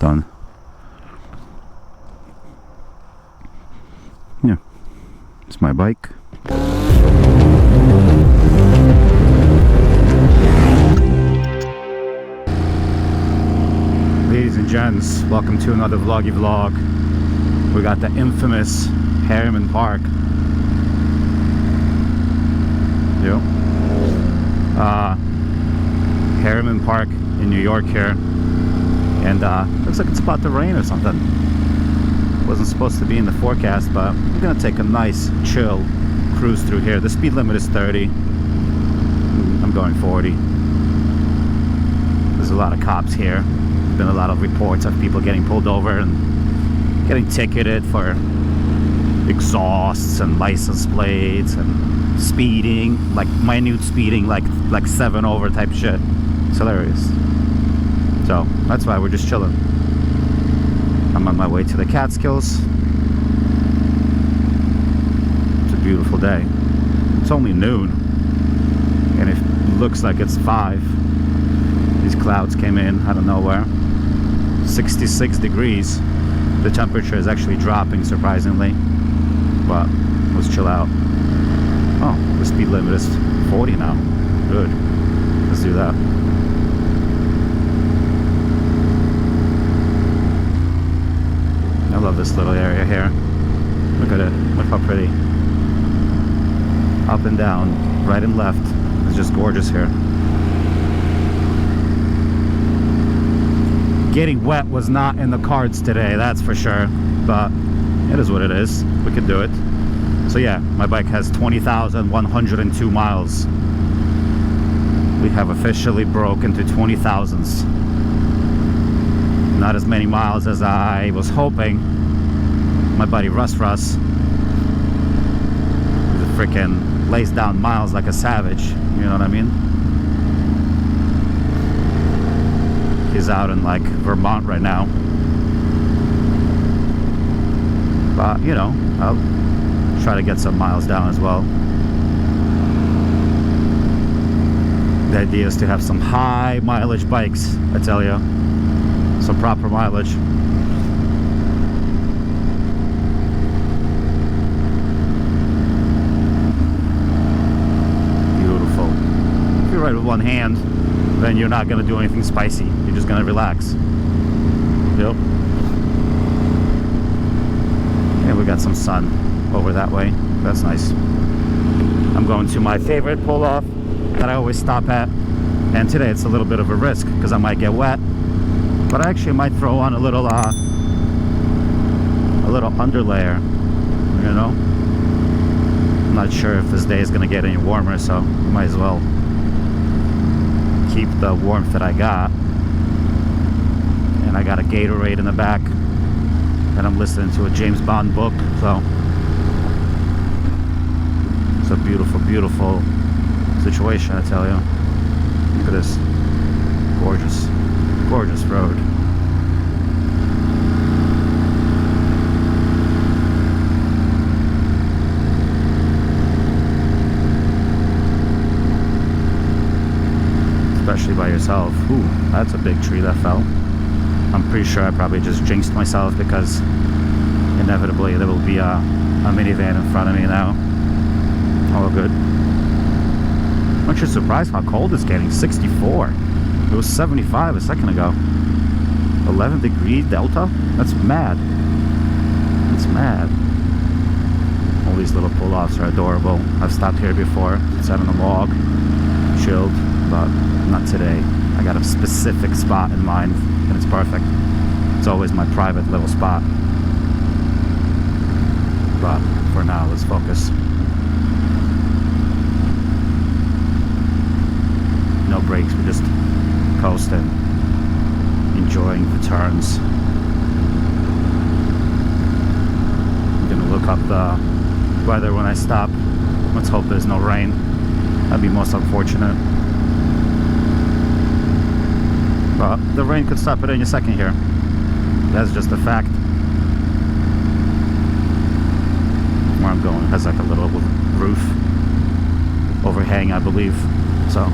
fun. Yeah, it's my bike. Ladies and gents, welcome to another vloggy vlog. We got the infamous Harriman Park. Yep. Harriman Park in New York here. And looks like it's about to rain or something. Wasn't supposed to be in the forecast, but we're gonna take a nice chill cruise through here. The speed limit is 30. I'm going 40. There's a lot of cops here. Been a lot of reports of people getting pulled over and getting ticketed for exhausts and license plates and speeding, like minute speeding, like 7 over type shit. It's hilarious. So that's why we're just chilling. I'm on my way to the Catskills. It's a beautiful day. It's only noon and it looks like it's 5. These clouds came in out of nowhere. 66 degrees. The temperature is actually dropping surprisingly, but let's chill out. Oh, the speed limit is 40 now. Good. Let's do that. I love this little area here. Look at it. Look how pretty. Up and down, right and left. It's just gorgeous here. Getting wet was not in the cards today, that's for sure. But it is what it is. We could do it. So yeah, my bike has 20,102 miles. We have officially broke into 20,000s. Not as many miles as I was hoping. My buddy Russ freaking lays down miles like a savage, you know what I mean? He's out in like Vermont right now. But you know, I'll try to get some miles down as well. The idea is to have some high mileage bikes, I tell you. Some proper mileage. Beautiful. If you ride with one hand, then you're not going to do anything spicy. You're just going to relax. Yep. And we got some sun over that way. That's nice. I'm going to my favorite pull-off that I always stop at. And today it's a little bit of a risk because I might get wet. But I actually might throw on a little underlayer, you know? I'm not sure if this day is going to get any warmer, so you might as well keep the warmth that I got. And I got a Gatorade in the back, and I'm listening to a James Bond book, so it's a beautiful, beautiful situation, I tell you. Look at this. Gorgeous, gorgeous road. Especially by yourself. Ooh, that's a big tree that fell. I'm pretty sure I probably just jinxed myself because inevitably there will be a minivan in front of me now. All good. I'm actually surprised how cold it's getting. 64. It was 75 a second ago. 11 degree delta? That's mad. That's mad. All these little pull-offs are adorable. I've stopped here before. Sat on a log, chilled, but not today. I got a specific spot in mind, and it's perfect. It's always my private little spot. But for now, let's focus. No brakes, we're just coasting, enjoying the turns. I'm gonna look up the weather when I stop. Let's hope there's no rain. That'd be most unfortunate. But the rain could stop at any second here. That's just a fact. Where I'm going has like a little roof overhang, I believe. So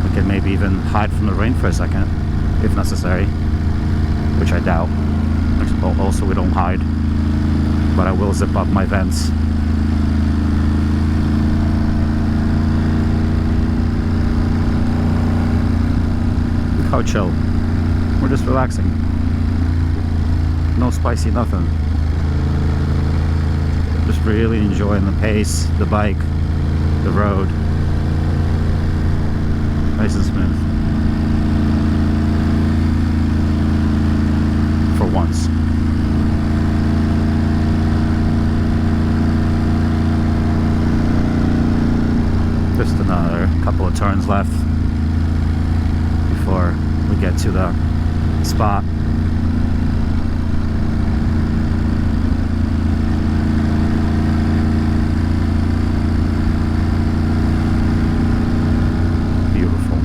we can maybe even hide from the rain for a second, if necessary. which I doubt. Also, we don't hide, but I will zip up my vents. Look how chill. We're just relaxing. No spicy nothing. Just really enjoying the pace, the bike, the road. Nice and smooth. For once. Just another couple of turns left before we get to the spot. Beautiful.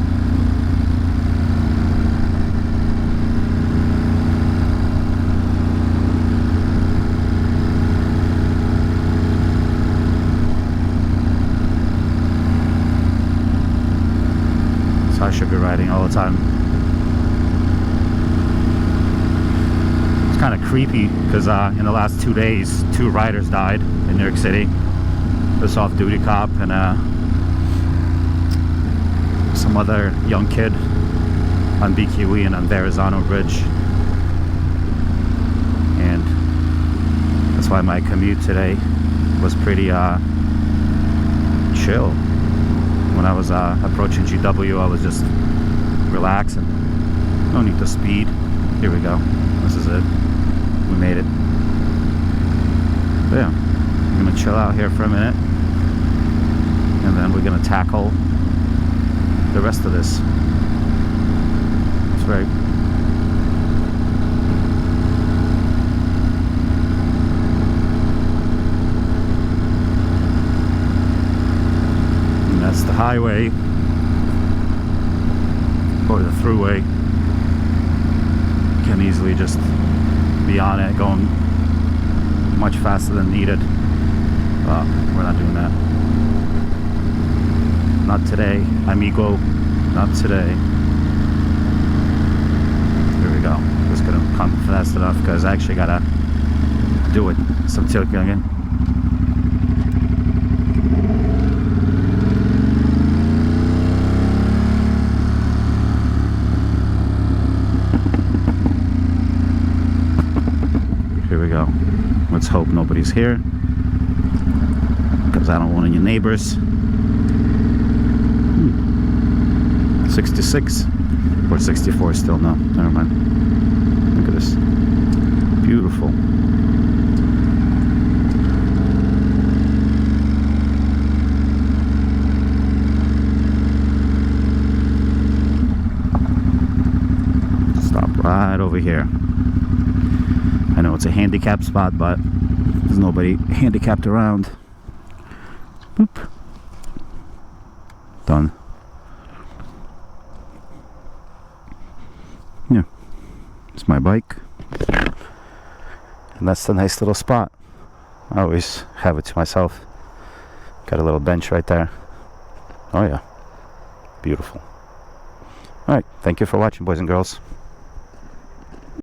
So I should be riding all the time. Kind of creepy because in the last 2 days 2 riders died in New York City. This off-duty cop and some other young kid on BQE and on Verrazano Bridge, and that's why my commute today was pretty chill. When I was approaching GW, I was just relaxing. No need to speed. Here we go. This is it. We made it. But yeah, I'm gonna chill out here for a minute, and then we're gonna tackle the rest of this. That's right. And that's the highway, or the thruway. You can easily just be on it, going much faster than needed. But we're not doing that. Not today, amigo. Not today. Here we go. Just gonna come fast enough because I actually gotta do it. Some tilting again. Here we go. Let's hope nobody's here, because I don't want any neighbors. 66 or 64 still? No, never mind. Look at this. Beautiful. Stop right over here. I know it's a handicapped spot, but there's nobody handicapped around. Boop. Done. Yeah. It's my bike. And that's the nice little spot. I always have it to myself. Got a little bench right there. Oh yeah. Beautiful. Alright, thank you for watching, boys and girls.